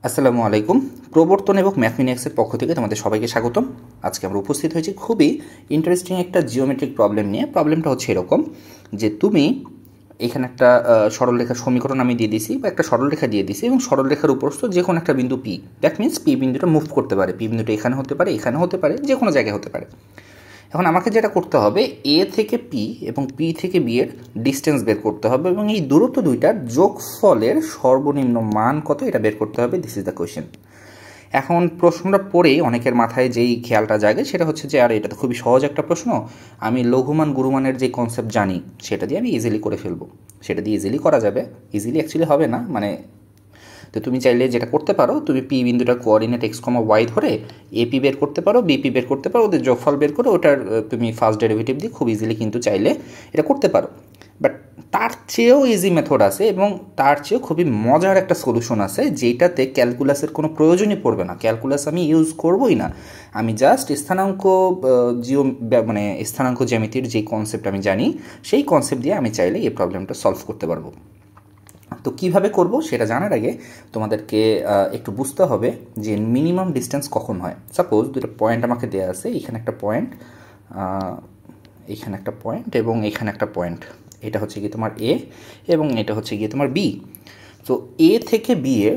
আসসালামু আলাইকুম। প্রবর্তন এবং ম্যাথমেটিক্সের পক্ষ থেকে তোমাদের সবাইকে স্বাগতম। আজকে আমরা উপস্থিত হয়েছি খুবই ইন্টারেস্টিং একটা জিওমেট্রিক প্রবলেম নিয়ে। প্রবলেমটা হচ্ছে এরকম যে তুমি এখানে একটা সরলরেখার সমীকরণ আমি দিয়ে দিছি বা একটা সরলরেখা দিয়ে দিছি এবং সরলরেখার উপরস্থ যে কোনো একটা বিন্দু পি, দ্যাট মিন্স পি বিন্দুটা মুভ করতে পারে। পি বিন্দুটা এখানে হতে পারে, এখানে হতে পারে, যে কোনো জায়গায় হতে পারে। এখন আমাকে যেটা করতে হবে, এ থেকে পি এবং পি থেকে বি এর ডিস্টেন্স বের করতে হবে এবং এই দূরত্ব দুইটার যোগফলের সর্বনিম্ন মান কত এটা বের করতে হবে। This is the question. এখন প্রশ্নটা পড়েই অনেকের মাথায় যেই খেয়ালটা জাগে সেটা হচ্ছে যে আর এটা তো খুবই সহজ একটা প্রশ্ন, আমি লঘুমান গুরুমানের যে কনসেপ্ট জানি সেটা দিয়ে আমি ইজিলি করে ফেলবো। সেটা দিয়ে ইজিলি করা যাবে, ইজিলি অ্যাকচুয়ালি হবে না, মানে তো তুমি চাইলে যেটা করতে পারো, তুমি পি বিন্দুটার কোঅর্ডিনেট এক্স কমা ওয়াই ধরে এপি বের করতে পারো, বিপি বের করতে পারো, ওদের যোগফল বের করে ওটার তুমি ফার্স্ট ডেরিভেটিভ দিয়ে খুব ইজিলি কিন্তু চাইলে এটা করতে পারো। বাট তার চেয়েও ইজি মেথড আছে এবং তার চেয়েও খুবই মজার একটা সলিউশন আছে যেটাতে ক্যালকুলাসের কোনো প্রয়োজনই পড়বে না। ক্যালকুলাস আমি ইউজ করবই না, আমি জাস্ট স্থানাঙ্ক মানে স্থানাঙ্ক জ্যামিতির যে কনসেপ্ট আমি জানি সেই কনসেপ্ট দিয়ে আমি চাইলে এই প্রবলেমটা সলভ করতে পারবো। তো কিভাবে করব সেটা জানার আগে তোমাদেরকে একটু বুঝতে হবে যে মিনিমাম ডিস্টেন্স কখন হয়। সাপোজ দুটো পয়েন্ট আমাকে দেওয়া আছে, এখানে একটা পয়েন্ট, এখানে একটা পয়েন্ট এবং এখানে একটা পয়েন্ট। এটা হচ্ছে গিয়ে তোমার এ এবং এটা হচ্ছে গিয়ে তোমার বি। তো এ থেকে বি এর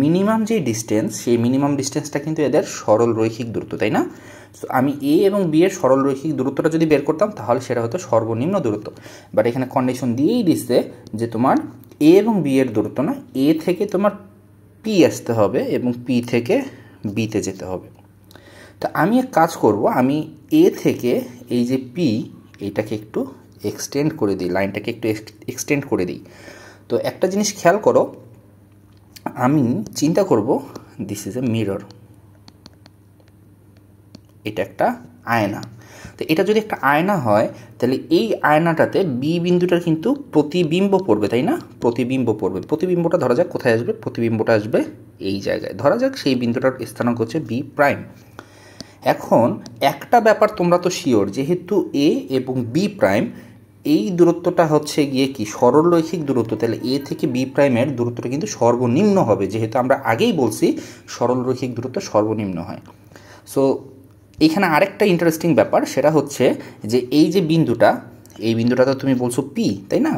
মিনিমাম যে ডিস্টেন্স, সেই মিনিমাম ডিস্টেন্সটা কিন্তু এদের সরল রৈখিক দূরত্ব, তাই না? তো আমি এ এবং বি এর সরল রৈখিক দূরত্বটা যদি বের করতাম তাহলে সেটা হতো সর্বনিম্ন দূরত্ব। বাট এখানে কন্ডিশন দিয়েই দিচ্ছে যে তোমার এ এবং বি এর দূরত্ব না, এ থেকে তোমার পি আসতে হবে এবং পি থেকে বিতে যেতে হবে। তা আমি এক কাজ করব, আমি এ থেকে এই যে পি এইটাকে একটু এক্সটেন্ড করে দিই, লাইনটাকে একটু এক্সটেন্ড করে দিই। তো একটা জিনিস খেয়াল করো, আমি চিন্তা করব দিস ইজ এ মিরর, এটা একটা আয়না। তো এটা যদি একটা আয়না হয় তাহলে এই আয়নাটাতে বি বিন্দুটার কিন্তু প্রতিবিম্ব পড়বে, তাই না? প্রতিবিম্ব পড়বে। প্রতিবিম্বটা ধরা যাক কোথায় আসবে, প্রতিবিম্বটা আসবে এই জায়গায়, ধরা যাক সেই বিন্দুটার স্থানাঙ্ক হচ্ছে বি প্রাইম। এখন একটা ব্যাপার তোমরা তো শিওর, যেহেতু এ এবং বি প্রাইম এই দূরত্বটা হচ্ছে গিয়ে কি সরলরৈখিক দূরত্ব, তাহলে এ থেকে বি প্রাইমের দূরত্বটা কিন্তু সর্বনিম্ন হবে, যেহেতু আমরা আগেই বলছি সরলরৈখিক দূরত্ব সর্বনিম্ন হয়। সো এইখানে আরেকটা ইন্টারেস্টিং ব্যাপার, সেটা হচ্ছে যে এই যে বিন্দুটা, এই বিন্দুটা তো তুমি বলছো পি, তাই না?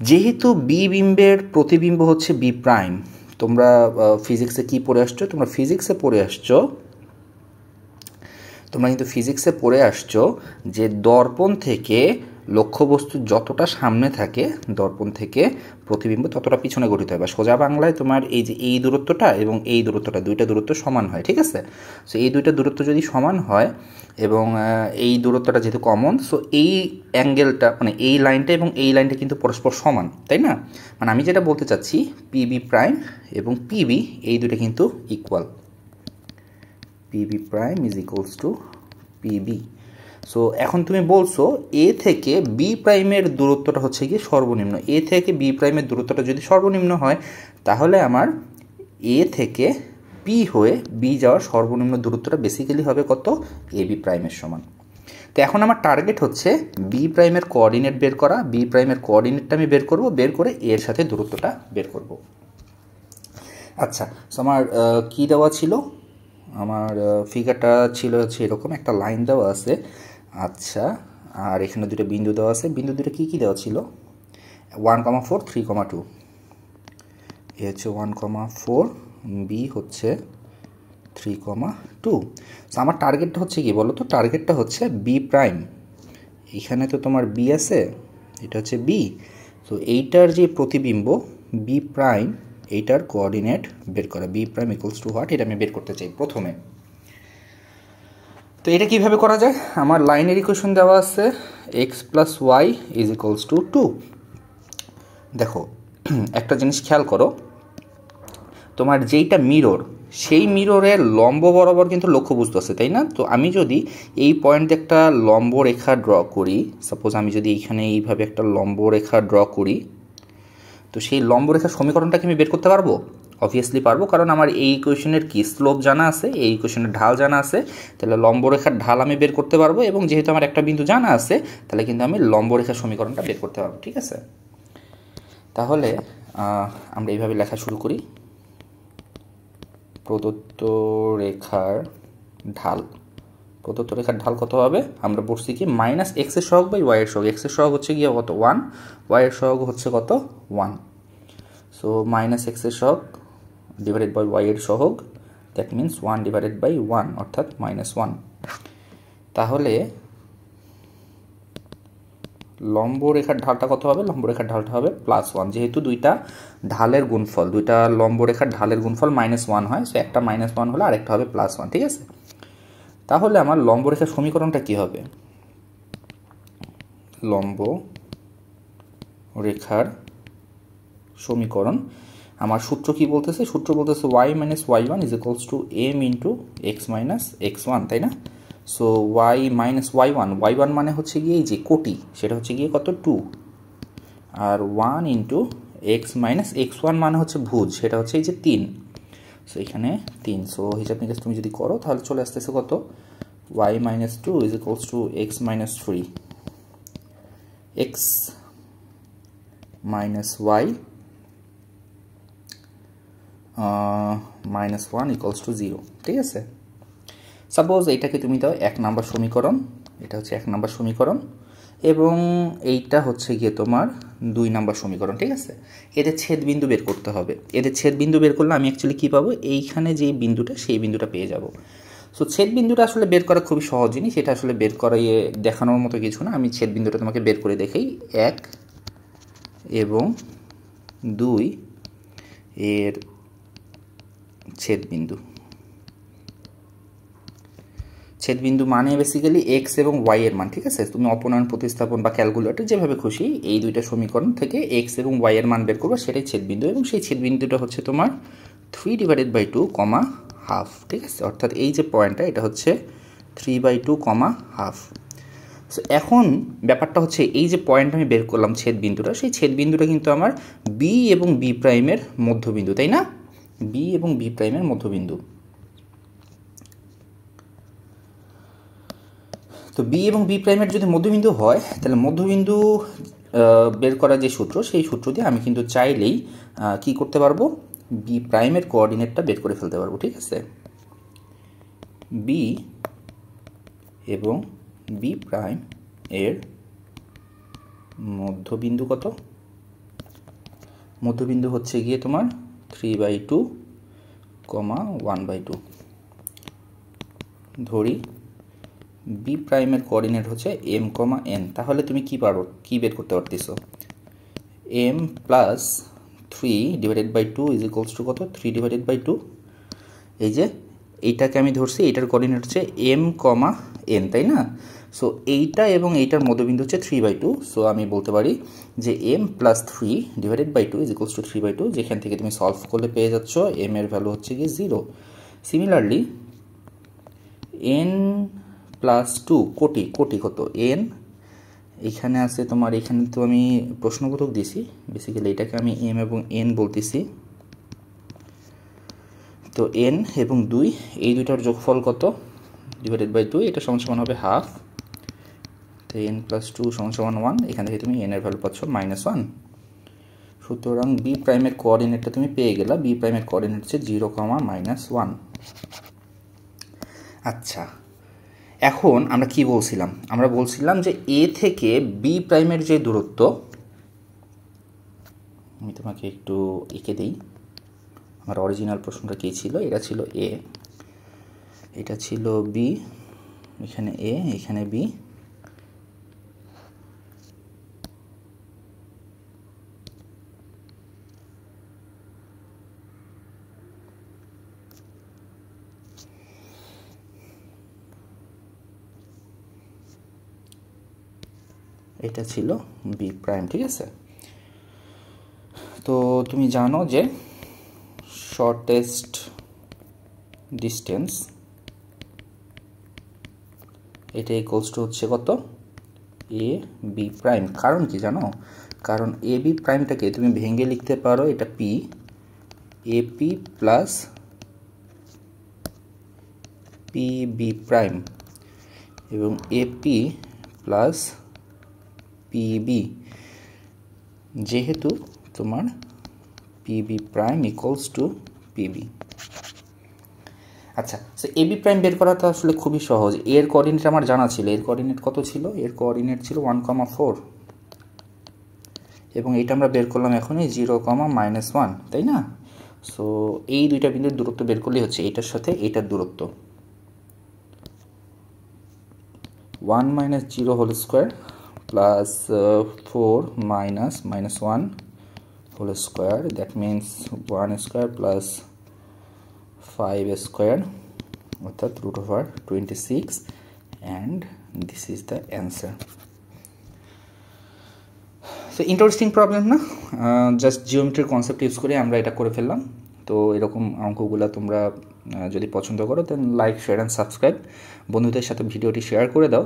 যেহেতু বি বিম্বের প্রতিবিম্ব হচ্ছে বি প্রাইম, তোমরা ফিজিক্সে কি পড়ে আসছো? তোমরা ফিজিক্সে পড়ে আসছো, তোমরা কিন্তু ফিজিক্সে পড়ে আসছো যে দর্পণ থেকে লক্ষ্যবস্তু যতটা সামনে থাকে, দর্পণ থেকে প্রতিবিম্ব ততটা পিছনে গঠিত হয়। বা সোজা বাংলায় তোমার এই যে এই দূরত্বটা এবং এই দূরত্বটা, দুইটা দূরত্ব সমান হয়, ঠিক আছে? সো এই দুইটা দূরত্ব যদি সমান হয় এবং এই দূরত্বটা যেহেতু কমন, সো এই অ্যাঙ্গেলটা মানে এই লাইনটা এবং এই লাইনটা কিন্তু পরস্পর সমান, তাই না? মানে আমি যেটা বলতে চাচ্ছি, পিবি প্রাইম এবং পিবি এই দুটো কিন্তু equal. PB prime is equals to PB. So এখন তুমি বলছো এ থেকে বি প্রাইমের দূরত্বটা হচ্ছে গিয়ে সর্বনিম্ন। এ থেকে বি প্রাইমের দূরত্বটা যদি সর্বনিম্ন হয় তাহলে আমার এ থেকে পি হয়ে বি যাওয়ার সর্বনিম্ন দূরত্বটা বেসিক্যালি হবে কত? এ বি প্রাইমের সমান। তো এখন আমার টার্গেট হচ্ছে বি প্রাইমের কোঅর্ডিনেট বের করা। বি প্রাইমের কোঅর্ডিনেটটা আমি বের করব, বের করে এর সাথে দূরত্বটা বের করব। আচ্ছা, সো আমার কী দেওয়া ছিল? আমার ফিগারটা ছিল হচ্ছে এরকম, একটা লাইন দেওয়া আছে। আচ্ছা, আর এখানে দুটো বিন্দু দেওয়া আছে। বিন্দু দুটো কী কী দেওয়া ছিল? 1,4, 3,2। এ হচ্ছে 1,4, বি হচ্ছে 3,2। সো আমার টার্গেটটা হচ্ছে কি বলো তো? টার্গেটটা হচ্ছে বি প্রাইম। এখানে তো তোমার বি আছে, এটা হচ্ছে বি। তো এইটার যে প্রতিবিম্ব বি প্রাইম, এইটার কোঅর্ডিনেট বের করা। B prime equals to what, এটা আমি বের করতে চাই প্রথমে। তো এটা কীভাবে করা যায়? আমার লাইনের ইকুয়েশন দেওয়া আছে X plus Y is equals to 2। দেখো একটা জিনিস খেয়াল করো, তোমার যেইটা মিরর, সেই মিররের লম্ব বরাবর কিন্তু লক্ষ্যবস্তু আছে, তাই না? তো আমি যদি এই পয়েন্টে একটা লম্ব রেখা ড্র করি, সাপোজ আমি যদি এইখানে এইভাবে একটা লম্ব রেখা ড্র করি, তো সেই লম্ব রেখার সমীকরণটাকে আমি বের করতে পারবো? অবভিয়াসলি পারবো, কারণ আমার এই ইকুয়েশনের কি স্লোপ জানা আছে, এই ইকুয়েশনের ঢাল জানা আছে। তাহলে লম্বরেখার ঢাল আমি বের করতে পারবো এবং যেহেতু আমার একটা বিন্দু জানা আছে তাহলে কিন্তু আমি লম্বরেখার সমীকরণটা বের করতে পারবো, ঠিক আছে? তাহলে আমরা এইভাবে লেখা শুরু করি। প্রদত্ত রেখার ঢাল, প্রদত্ত রেখার ঢাল কত হবে? আমরা বলছি কি মাইনাস এক্সের সহগ বাই ওয়াইয়ের সহগ। এক্সের সহগ হচ্ছে গিয়ে কত? 1, ওয়াইয়ের সহগ হচ্ছে কত? 1। সো মাইনাস এক্সের সহগ ডিভাইডেড বাই ওয়াইয়ের সহগ, দ্যাট মিনস 1 ডিভাইডেড বাই 1 অর্থাৎ -1। তাহলে লম্ব রেখার ঢালটা কত হবে? লম্ব রেখার ঢালটা হবে +1। যেহেতু দুইটা ঢালের গুণফল, দুইটা লম্ব রেখার ঢালের গুণফল -1 হয়, সো একটা -1 হলে আরেকটা হবে +1, ঠিক আছে? তাহলে আমার লম্ব রেখার সমীকরণটা কি হবে? লম্ব রেখার সমীকরণ, আমার সূত্র কি বলতেছে? সূত্র বলতেছে y - y1 = m × x - x1, তাই না? সো y - y1 মানে হচ্ছে গিয়ে এই যে কোটি, সেটা হচ্ছে গিয়ে কত? 2। আর 1 × x - x1 মানে হচ্ছে ভুজ, সেটা হচ্ছে এই যে 3। সো এখানে 3। সো হিসাব নিকাশ তুমি যদি করো তাহলে চলে আসতেছে কত? y - 2 = x - 3, x - y -1 = 0, ঠিক আছে? সাপোজ এইটাকে তুমি দাও 1 নম্বর সমীকরণ, এটা হচ্ছে 1 নম্বর সমীকরণ, এবং এইটা হচ্ছে গিয়ে তোমার 2 নম্বর সমীকরণ, ঠিক আছে? এদের ছেদবিন্দু বের করতে হবে। এদের ছেদবিন্দু বের করলে আমি অ্যাকচুয়ালি কী পাবো? এইখানে যেই বিন্দুটা, সেই বিন্দুটা পেয়ে যাব। সো ছেদবিন্দুটা আসলে বের করা খুবই সহজ জিনিস, এটা আসলে বের করিয়ে দেখানোর মতো কিছু না। আমি ছেদবিন্দুটা তোমাকে বের করে দেখাই। 1 এবং 2 এর ছেদবিন্দু, ছেদবিন্দু মানে বেসিক্যালি এক্স এবং ওয়াই এর মান, ঠিক আছে? তুমি অপনয়ন, প্রতিস্থাপন বা ক্যালকুলেটর যেভাবে খুশি এই দুইটা সমীকরণ থেকে এক্স এবং ওয়াই এর মান বের করবো, সেটাই ছেদবিন্দু। এবং সেই ছেদবিন্দুটা হচ্ছে তোমার 3/2, ½ ঠিক আছে? অর্থাৎ এই যে পয়েন্টটা, এটা হচ্ছে 3/2, ½ সো এখন ব্যাপারটা হচ্ছে এই যে পয়েন্ট আমি বের করলাম ছেদবিন্দুটা, সেই ছেদবিন্দুটা কিন্তু আমার বি এবং বি প্রাইমের মধ্যবিন্দু, তাই না? বি এবং বি প্রাইমের মধ্যবিন্দু। তো বি এবং বি প্রাইমের যদি মধ্যবিন্দু হয়, তাহলে মধ্যবিন্দু বের করার যে সূত্র, সেই সূত্র দিয়ে আমি কিন্তু চাইলেই কি করতে পারবো? বি প্রাইমের কোঅর্ডিনেটটা বের করে ফেলতে পারবো, ঠিক আছে? বি এবং বি প্রাইম এর মধ্যবিন্দু কত? মধ্যবিন্দু হচ্ছে গিয়ে তোমার 3/2, 1/2। ধরি বি প্রাইমের কোঅর্ডিনেট হচ্ছে m, n। তাহলে তুমি কি বের করতে পারতেছো? m + 3/2 = কত? 3/2। এই যে এইটাকে আমি ধরছি, এইটার কোঅর্ডিনেট হচ্ছে m, n, তাই না? সো এইটা এবং এইটার মধ্যবিন্দু হচ্ছে 3/2। সো আমি বলতে পারি যে m + 3/2 = 3/2। যেখান থেকে তুমি সলভ করলে পেয়ে যাচ্ছ m এর ভ্যালু হচ্ছে গিয়ে 0। সিমিলারলি n + 2 কোটি কত? n এখানে আছে তোমার, এখানে তো আমি প্রশ্নবোধক দিছি, বেসিক্যালি এটাকে আমি m এবং n বলতেছি। তো n এবং 2 এই দুইটার যোগফল কত? /2, এটা সমান হবে ½ তো n + 2 = 1। এখান থেকে তুমি n এর ভ্যালু পাচ্ছ -1। সুতরাং বি প্রাইমের কোঅর্ডিনেটটা তুমি পেয়ে গেলা। বি প্রাইমের কোঅর্ডিনেট হচ্ছে 0, -1। আচ্ছা, এখন আমরা কি বলছিলাম? আমরা বলছিলাম যে এ থেকে বি প্রাইমের যে দূরত্ব, আমি তোমাকে একটু এঁকে দিই। আমার অরিজিনাল প্রশ্নটা কী ছিল? এটা ছিল এ, এটা ছিল বি, এখানে এ, এখানে বি। এটা ছিল বি প্রাইম, ঠিক আছে? তো তুমি জানো যে শর্টেস্ট ডিস্টেন্স এটা ইকুয়ালস টু হচ্ছে কত? A B prime. কারণ কি জানো? কারণ এ বি প্রাইমটাকে তুমি ভেঙে লিখতে পারো, এটা P, AP plus P B prime, এবং এপি প্লাস পিবি, যেহেতু তোমার PB prime equals to PB. আচ্ছা, সো এবি প্রাইম বের করা তো আসলে খুবই সহজ। এর কোঅর্ডিনেট আমার জানা ছিল। এর কোঅর্ডিনেট কত ছিল? এর কোঅর্ডিনেট ছিল 1,4, এবং এটা আমরা বের করলাম এখনই 0,-1, তাই না? সো এই দুইটা বিন্দুর দূরত্ব বের করলেই হচ্ছে এইটার সাথে এইটার দূরত্ব 1 - 0 whole square plus 4 - -1 whole square, that means 1 square plus 5 square, অর্থাৎ √26, and this is the answer. So interesting problem না? জাস্ট জিওমেট্রির কনসেপ্ট ইউজ করে আমরা এটা করে ফেললাম। তো এরকম অঙ্কগুলো তোমরা যদি পছন্দ করো দেন লাইক, শেয়ার অ্যান্ড সাবস্ক্রাইব। বন্ধুদের সাথে ভিডিওটি শেয়ার করে দাও,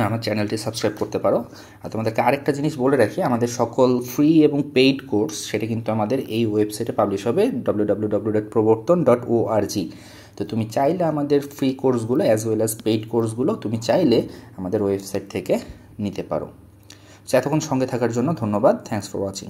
আমার চ্যানেলটি সাবস্ক্রাইব করতে পারো। আর তোমাদেরকে আরেকটা জিনিস বলে রাখি, আমাদের সকল ফ্রি এবং পেইড কোর্স সেটা কিন্তু আমাদের এই ওয়েবসাইটে পাবলিশ হবে, www.pravartan.org। তো তুমি চাইলে আমাদের ফ্রি কোর্সগুলো অ্যাজ ওয়েল অ্যাজ পেইড কোর্সগুলো তুমি চাইলে আমাদের ওয়েবসাইট থেকে নিতে পারো। সো এতক্ষণ সঙ্গে থাকার জন্য ধন্যবাদ। Thanks for watching.